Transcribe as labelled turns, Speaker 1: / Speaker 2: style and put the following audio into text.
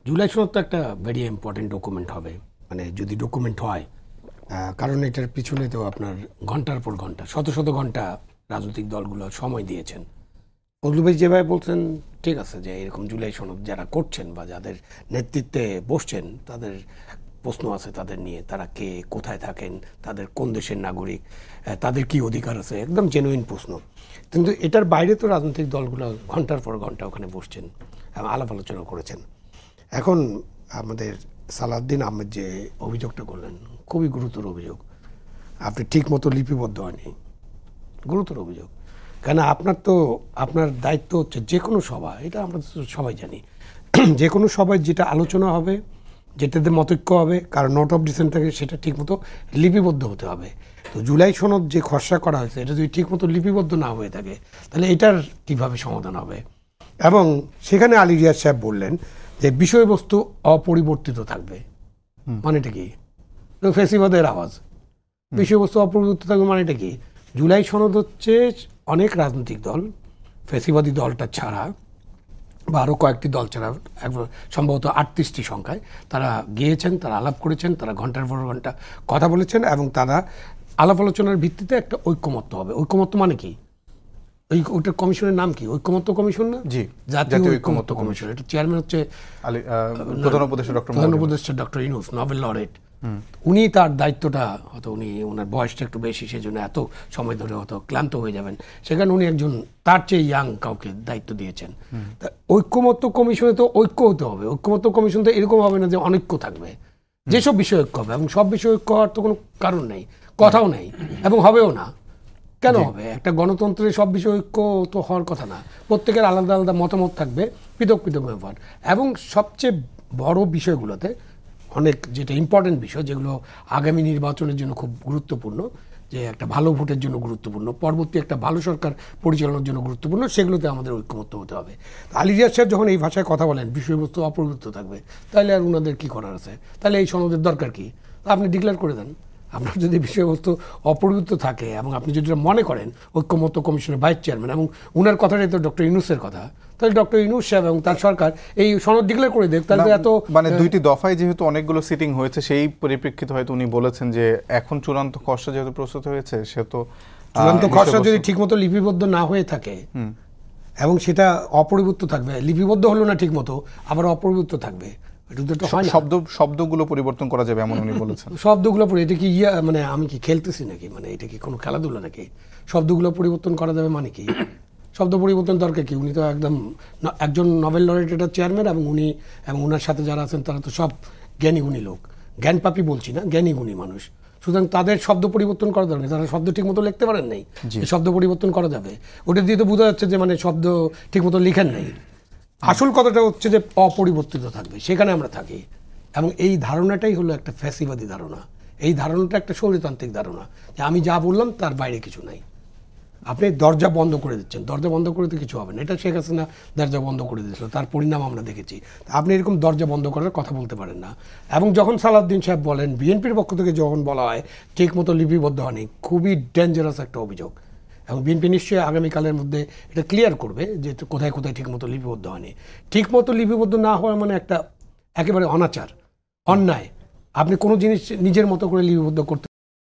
Speaker 1: জুলাই সনদ তো একটা ভেরি ইম্পর্টেন্ট ডকুমেন্ট হবে, মানে যদি ডকুমেন্ট হয়, কারণ এটার পিছনে তো আপনার ঘন্টার পর ঘন্টা শত শত ঘন্টা রাজনৈতিক দলগুলো সময় দিয়েছেন। ফজলু ভাই যেভাবে বলছেন ঠিক আছে, যে এরকম জুলাই সনদ যারা করছেন বা যাদের নেতৃত্বে বসছেন তাদের প্রশ্ন আছে তাদের নিয়ে, তারা কে, কোথায় থাকেন, তাদের কোন দেশের নাগরিক, তাদের কি অধিকার আছে, একদম জেনুইন প্রশ্ন। কিন্তু এটার বাইরে তো রাজনৈতিক দলগুলো ঘন্টার পর ঘন্টা ওখানে বসছেন, আলাপ আলোচনা করেছেন। এখন আমাদের সালাউদ্দিন আহমেদ যে অভিযোগটা করলেন খুবই গুরুতর অভিযোগ। আপনি ঠিক মতো লিপিবদ্ধ হয়নি, গুরুতর অভিযোগ। কেন আপনার দায়িত্ব হচ্ছে যে কোনো সভা, এটা আমরা সবাই জানি, যে কোনো সভায় যেটা আলোচনা হবে, যেটাতে মতৈক্য হবে, কারণ নোট অফ ডিসেন্ট থাকে, সেটা ঠিকমতো লিপিবদ্ধ হতে হবে। তো জুলাই সনদ যে খসড়া করা হয়েছে এটা যদি ঠিকমতো লিপিবদ্ধ না হয়ে থাকে তাহলে এটার কিভাবে সমাধান হবে? এবং সেখানে আলী রিয়াজ সাহেব বললেন যে বিষয়বস্তু অপরিবর্তিত থাকবে। মানেটা কি? ফেসিবাদের আওয়াজ। বিষয়বস্তু অপরিবর্তিত থাকবে মানেটা কি? জুলাই সনদ হচ্ছে অনেক রাজনৈতিক দল, ফেসিবাদী দলটা ছাড়া বা আরও কয়েকটি দল ছাড়া, সম্ভবত 38টি সংখ্যায় তারা গিয়েছেন, তারা আলাপ করেছেন, তারা ঘন্টার পর ঘন্টা কথা বলেছেন এবং তারা আলাপ আলোচনার ভিত্তিতে একটা ঐক্যমত্য হবে। ঐক্যমত্য মানে কি? ওইটার কমিশনের নাম কি? ঐক্যমত্য কমিশন না?
Speaker 2: জি,
Speaker 1: জাতীয় ঐক্যমত্য কমিশন। এটা চেয়ারম্যান হচ্ছে
Speaker 2: প্রধান উপদেষ্টা
Speaker 1: ডক্টর ইউনূস, নোবেল লরেট। উনি তার দায়িত্বটা, হয়তো উনি ওনার বয়সটা একটু বেশি, সেজন্য এত সময় ধরে হয়তো ক্লান্ত হয়ে যাবেন, সেখানে উনি একজন তার চেয়ে ইয়াং কাউকে দায়িত্ব দিয়েছেন। তা ঐক্যমত্য কমিশনে তো ঐক্য হতে হবে। ঐক্যমত্য কমিশন তো এরকম হবে না যে অনৈক্য থাকবে, যেসব বিষয় ঐক্য হবে, এবং সব বিষয় ঐক্য হওয়ার তো কোনো কারণ নেই, কথাও নেই, এবং হবেও না। কেন হবে? একটা গণতন্ত্রের সব বিষয় ঐক্য তো হওয়ার কথা না। প্রত্যেকের আলাদা আলাদা মতামত থাকবে, পৃথক পৃথক ব্যাপার। এবং সবচেয়ে বড় বিষয়গুলোতে অনেক যেটা ইম্পর্টেন্ট বিষয়, যেগুলো আগামী নির্বাচনের জন্য খুব গুরুত্বপূর্ণ, যে একটা ভালো ভোটের জন্য গুরুত্বপূর্ণ, পরবর্তী একটা ভালো সরকার পরিচালনার জন্য গুরুত্বপূর্ণ, সেগুলোতে আমাদের ঐক্যমত্য হতে হবে। আলী রিয়াজ সাহেব যখন এই ভাষায় কথা বলেন বিষয়বস্তু অপরিবর্তিত থাকবে, তাহলে আর ওনাদের কী করার আছে? তাহলে এই সনদের দরকার কি? আপনি ডিক্লেয়ার করে দেন। আপনার যদি বিষয়বস্তু অপরিবর্তিত থাকে এবং আপনি যদি মনে করেন ঐক্যমত্য কমিশনের ভাইস চেয়ারম্যান, এবং উনার কথাটাই তো ডক্টর ইউনূসের কথা, তাহলে ডক্টর ইউনূস সাহেব এবং তার সরকার এই সনদ ডিক্লেয়ার করে দেখ। তাহলে এত
Speaker 2: মানে দুইটি দফায় যেহেতু অনেকগুলো সিটিং হয়েছে, সেই পরিপ্রেক্ষিতে হয়তো উনি বলেছেন যে এখন চূড়ান্ত খসড়া যেহেতু প্রস্তুত হয়েছে, সেহেতু
Speaker 1: চূড়ান্ত খসড়া যদি ঠিকমতো লিপিবদ্ধ না হয়ে থাকে এবং সেটা অপরিবর্তিত থাকবে, লিপিবদ্ধ হলো না ঠিকমতো, আবার অপরিবর্তিত থাকবে,
Speaker 2: শব্দগুলো পরিবর্তন করা যাবে এমন উনি বলেছেন।
Speaker 1: শব্দগুলো পরে এটা কি মানে আমি কি খেলতেছি নাকি? মানে এটা কি কোনো খেলাধুলা নাকি? শব্দগুলো পরিবর্তন করা যাবে মানে কি? শব্দ পরিবর্তন দরকার কি? উনি তো একজন নোবেল লরেটেড চেয়ারম্যান, এবং উনি এবং ওনার সাথে যারা আছেন তারা তো সব জ্ঞানী গুণী লোক। জ্ঞানপাপী বলছি না, জ্ঞানী গুণী মানুষ। সুতরাং তাদের শব্দ পরিবর্তন করা দরকার। তারা শব্দ ঠিক মতো লিখতে পারেন নাই, শব্দ পরিবর্তন করা যাবে। ওটা দিয়ে তো বোঝা যাচ্ছে যে মানে শব্দ ঠিক মতো লিখেন নাই। আসল কথাটা হচ্ছে যে অপরিবর্তিত থাকবে, সেখানে আমরা থাকি। এবং এই ধারণাটাই হলো একটা ফ্যাসিবাদী ধারণা। এই ধারণাটা একটা স্বৈরতান্ত্রিক ধারণা, যে আমি যা বললাম তার বাইরে কিছু নাই। আপনি দরজা বন্ধ করে দিচ্ছেন, দরজা বন্ধ করে তো কিছু হবে না। এটা শেখ হাসিনা দরজা বন্ধ করে দিয়েছিল, তার পরিণাম আমরা দেখেছি। আপনি এরকম দরজা বন্ধ করার কথা বলতে পারেন না। এবং যখন সালাউদ্দিন সাহেব বলেন, বিএনপির পক্ষ থেকে যখন বলা হয় ঠিক মতো লিপিবদ্ধ হয়নি, খুবই ডেঞ্জারাস একটা অভিযোগ। এবং বিএনপি নিশ্চয়ই আগামীকালের মধ্যে এটা ক্লিয়ার করবে যে কোথায় কোথায় ঠিকমতো লিপিবদ্ধ হয়নি। ঠিকমতো লিপিবদ্ধ না হওয়া মানে একটা একেবারে অনাচার, অন্যায়। আপনি কোনো জিনিস নিজের মতো করে লিপিবদ্ধ করতে